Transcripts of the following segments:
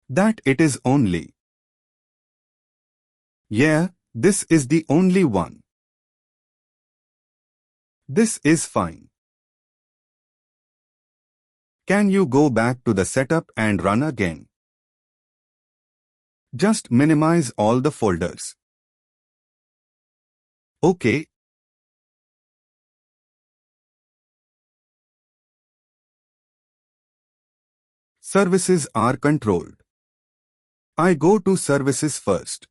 That it is only. Yeah, this is the only one. This is fine. Can you go back to the setup and run again? Just minimize all the folders. Okay. Services are controlled. I go to services first.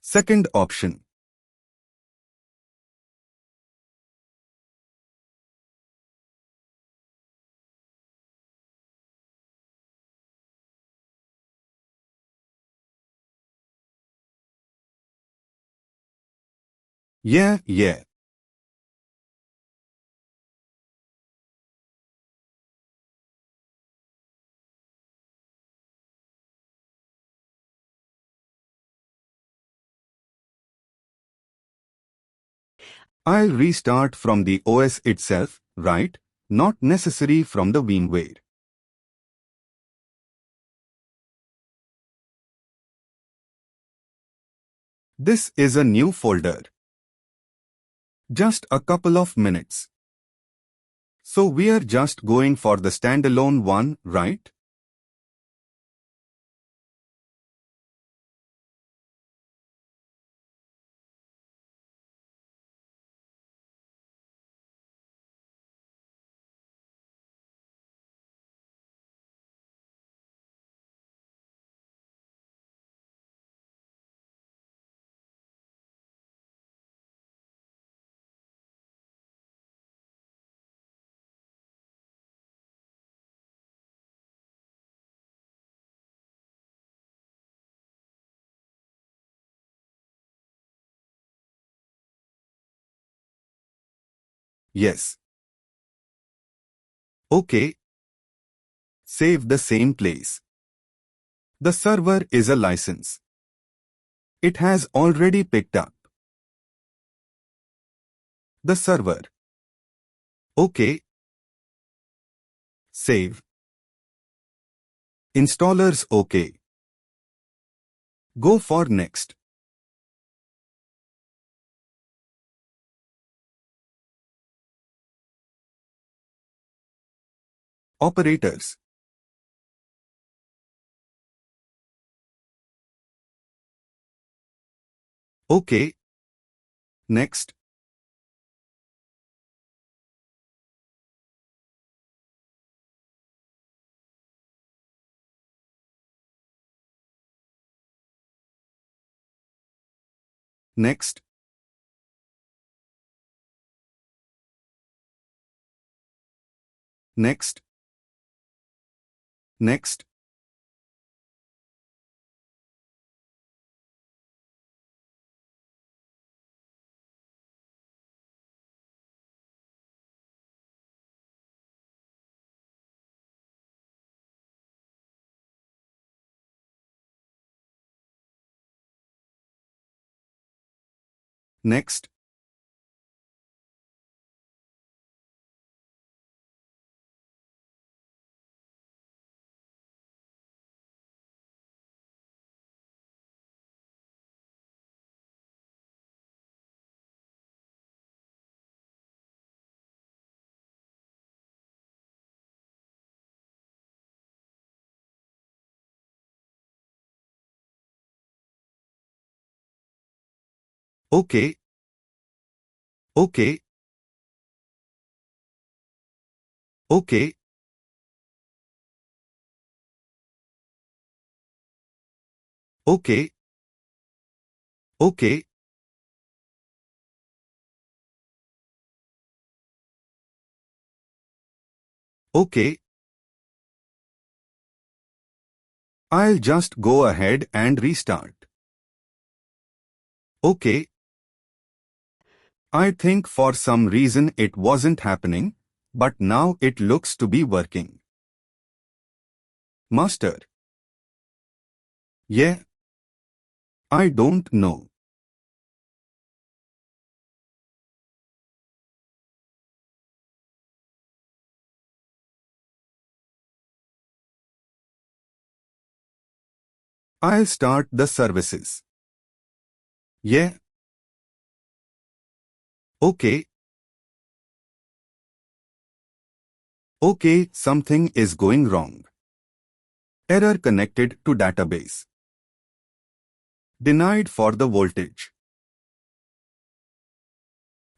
Second option. Yeah. I'll restart from the OS itself, right? Not necessary from the VMware. This is a new folder. Just a couple of minutes. So we're just going for the standalone one, right? Yes. Okay. Save the same place. The server is a license. It has already picked up. The server. Okay. Save. Installers okay. Go for next. Operators. Okay. Next. Next. Next. Next. Next. Okay. Okay. Okay. Okay. Okay. Okay. I'll just go ahead and restart. Okay. I think for some reason it wasn't happening, but now it looks to be working. Master. Yeah. I don't know. I'll start the services. Yeah. Okay. Okay, something is going wrong. Error connected to database. Denied for the voltage.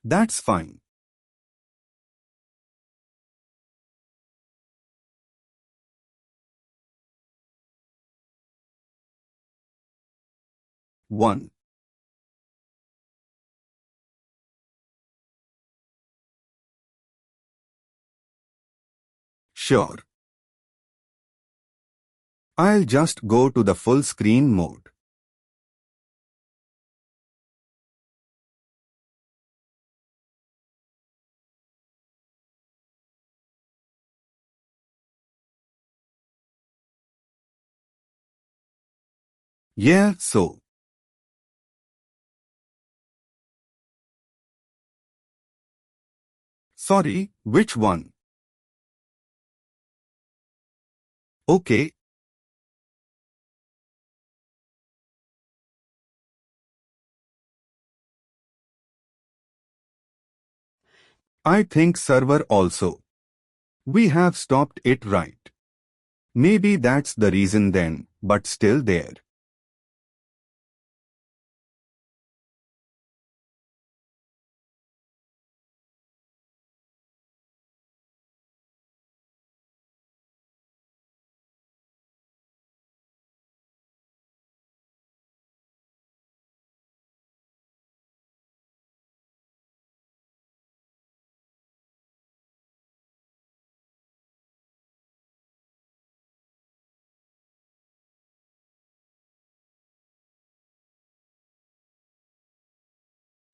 That's fine. One. Sure. I'll just go to the full screen mode. Yeah, so. Sorry, which one? Okay. I think server also. We have stopped it right. Maybe that's the reason then, but still there.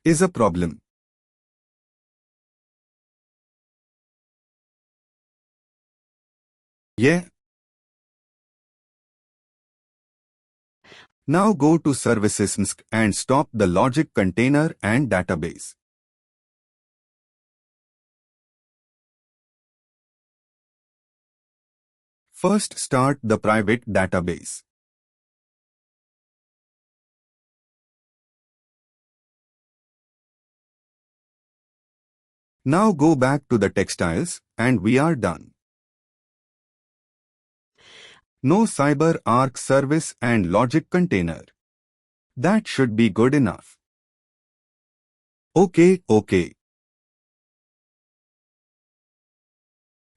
Is a problem. Yeah. Now go to services and stop the logic container and database. First start the private database. Now go back to the textiles and we are done. No CyberArk service and logic container. That should be good enough. Okay, okay.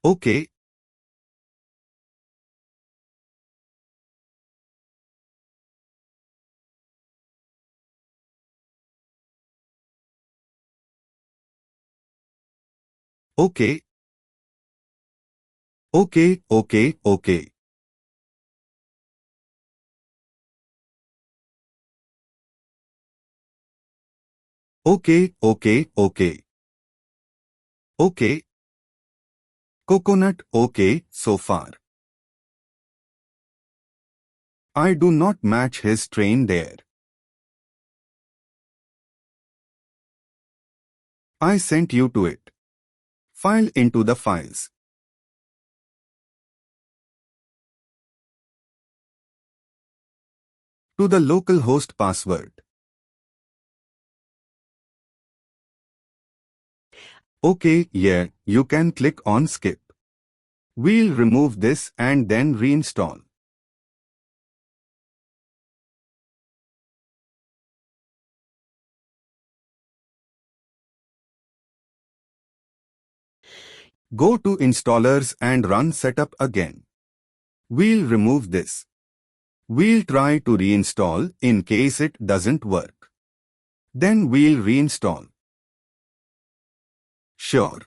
Okay. Okay. Okay, okay, okay. Okay, okay, okay. Okay. Coconut okay so far. I do not match his train there. I sent you to it. File into the files. To the localhost password. Okay, yeah, you can click on skip. We'll remove this and then reinstall. Go to installers and run setup again. We'll remove this. We'll try to reinstall in case it doesn't work. Then we'll reinstall. Sure.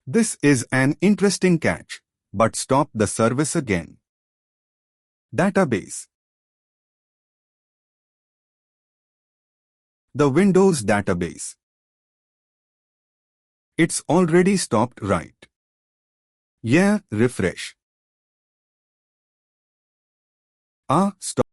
This is an interesting catch, but stop the service again. Database. The Windows database. It's already stopped, right? Yeah, refresh. Stop.